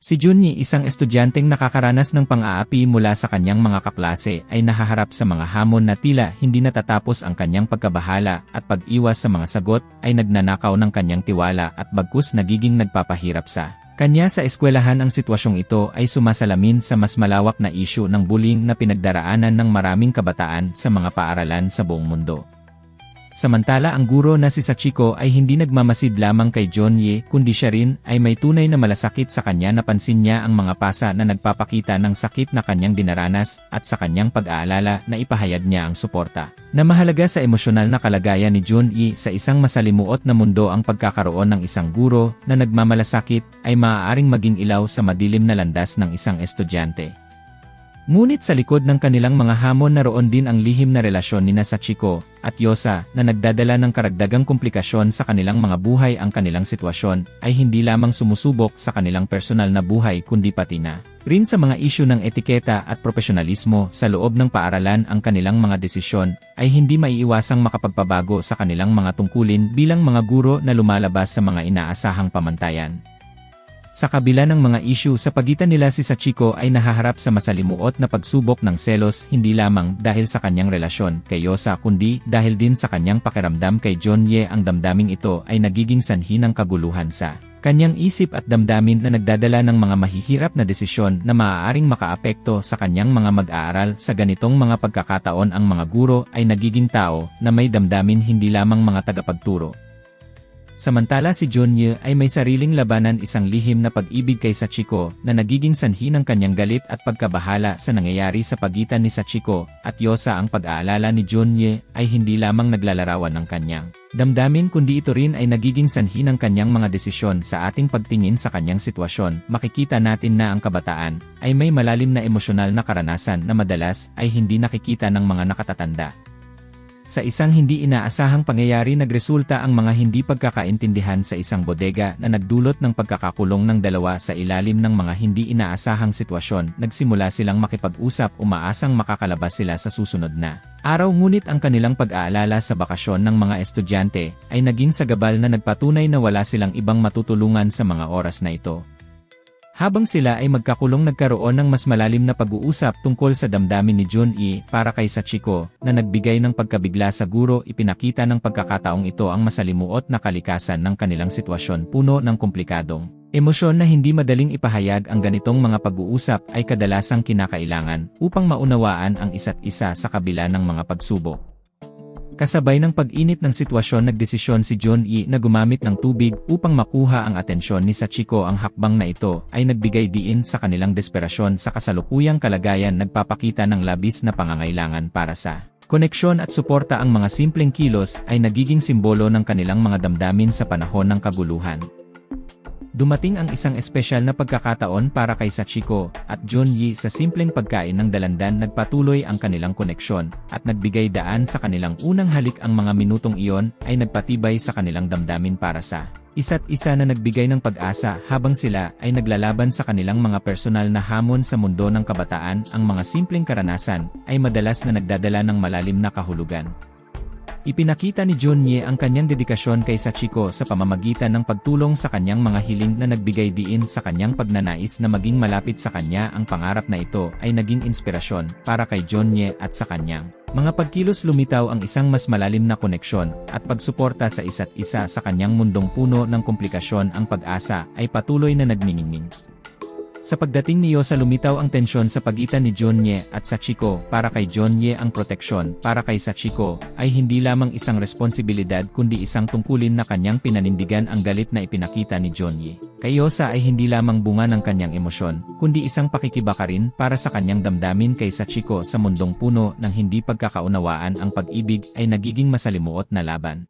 Si Junyi, isang estudyanteng nakakaranas ng pang-aapi mula sa kanyang mga kaklase, ay nahaharap sa mga hamon na tila hindi natatapos ang kanyang pagkabahala at pag-iwas sa mga sagot ay nagnanakaw ng kanyang tiwala at bagkus nagiging nagpapahirap sa kanya sa eskwelahan. Ang sitwasyong ito ay sumasalamin sa mas malawak na isyu ng bullying na pinagdaraanan ng maraming kabataan sa mga paaralan sa buong mundo. Samantala, ang guro na si Sachiko ay hindi nagmamasid lamang kay Junyi, kundi siya rin ay may tunay na malasakit sa kanya. Napansin niya ang mga pasa na nagpapakita ng sakit na kanyang dinaranas at sa kanyang pag-aalala na ipahayag niya ang suporta na mahalaga sa emosyonal na kalagayan ni Junyi. Sa isang masalimuot na mundo, ang pagkakaroon ng isang guro na nagmamalasakit ay maaaring maging ilaw sa madilim na landas ng isang estudyante. Ngunit sa likod ng kanilang mga hamon naroon din ang lihim na relasyon nina Sachiko at Yosa na nagdadala ng karagdagang komplikasyon sa kanilang mga buhay. Ang kanilang sitwasyon ay hindi lamang sumusubok sa kanilang personal na buhay kundi pati na rin sa mga isyu ng etiketa at profesionalismo sa loob ng paaralan. Ang kanilang mga desisyon ay hindi maiiwasang makapagpabago sa kanilang mga tungkulin bilang mga guro na lumalabas sa mga inaasahang pamantayan. Sa kabila ng mga isyu sa pagitan nila, si Sachiko ay nahaharap sa masalimuot na pagsubok ng selos, hindi lamang dahil sa kanyang relasyon kay Yosa kundi dahil din sa kanyang pakiramdam kay Junyi. Ang damdaming ito ay nagiging sanhi ng kaguluhan sa kanyang isip at damdamin na nagdadala ng mga mahihirap na desisyon na maaaring makaapekto sa kanyang mga mag-aaral. Sa ganitong mga pagkakataon, ang mga guro ay nagiging tao na may damdamin, hindi lamang mga tagapagturo. Samantala, si Junyi ay may sariling labanan, isang lihim na pag-ibig kay Sachiko na nagiging sanhi ng kanyang galit at pagkabahala sa nangyayari sa pagitan ni Sachiko at Yosa. Ang pag-aalala ni Junyi ay hindi lamang naglalarawan ng kanyang damdamin kundi ito rin ay nagiging sanhi ng kanyang mga desisyon. Sa ating pagtingin sa kanyang sitwasyon, makikita natin na ang kabataan ay may malalim na emosyonal na karanasan na madalas ay hindi nakikita ng mga nakatatanda. Sa isang hindi inaasahang pangyayari, nagresulta ang mga hindi pagkakaintindihan sa isang bodega na nagdulot ng pagkakakulong ng dalawa. Sa ilalim ng mga hindi inaasahang sitwasyon, nagsimula silang makipag-usap, umaasang makakalabas sila sa susunod na araw. Ngunit ang kanilang pag-aalala sa bakasyon ng mga estudyante ay naging sagabal na nagpatunay na wala silang ibang matutulungan sa mga oras na ito. Habang sila ay magkakulong, nagkaroon ng mas malalim na pag-uusap tungkol sa damdamin ni Junyi para kay Sachiko na nagbigay ng pagkabigla sa guro. Ipinakita ng pagkakataong ito ang masalimuot na kalikasan ng kanilang sitwasyon, puno ng komplikadong emosyon na hindi madaling ipahayag. Ang ganitong mga pag-uusap ay kadalasang kinakailangan upang maunawaan ang isa't isa sa kabila ng mga pagsubok. Kasabay ng pag-init ng sitwasyon, nagdesisyon si Junyi na gumamit ng tubig upang makuha ang atensyon ni Sachiko. Ang hakbang na ito ay nagbigay diin sa kanilang desperasyon sa kasalukuyang kalagayan, nagpapakita ng labis na pangangailangan para sa koneksyon at suporta. Ang mga simpleng kilos ay nagiging simbolo ng kanilang mga damdamin sa panahon ng kaguluhan. Dumating ang isang espesyal na pagkakataon para kay Sachiko at Junyi. Sa simpleng pagkain ng dalandan, nagpatuloy ang kanilang koneksyon at nagbigay daan sa kanilang unang halik. Ang mga minutong iyon ay nagpatibay sa kanilang damdamin para sa isa't isa na nagbigay ng pag-asa habang sila ay naglalaban sa kanilang mga personal na hamon sa mundo ng kabataan. Ang mga simpleng karanasan ay madalas na nagdadala ng malalim na kahulugan. Ipinakita ni Junyi ang kanyang dedikasyon kay Sachiko sa pamamagitan ng pagtulong sa kanyang mga hiling na nagbigay diin sa kanyang pagnanais na maging malapit sa kanya. Ang pangarap na ito ay naging inspirasyon para kay Junyi at sa kanyang mga pagkilos. Lumitaw ang isang mas malalim na koneksyon at pagsuporta sa isa't isa sa kanyang mundong puno ng komplikasyon. Ang pag-asa ay patuloy na nagniningning. Sa pagdating ni Yosa, lumitaw ang tensyon sa pagitan ni Junyi at Sachiko. Para kay Junyi, ang proteksyon para kay Sachiko ay hindi lamang isang responsibilidad kundi isang tungkulin na kanyang pinanindigan. Ang galit na ipinakita ni Junyi kay Yosa ay hindi lamang bunga ng kanyang emosyon, kundi isang pakikibaka rin para sa kanyang damdamin kay Sachiko. Sa mundong puno ng hindi pagkakaunawaan, ang pag-ibig ay nagiging masalimuot na laban.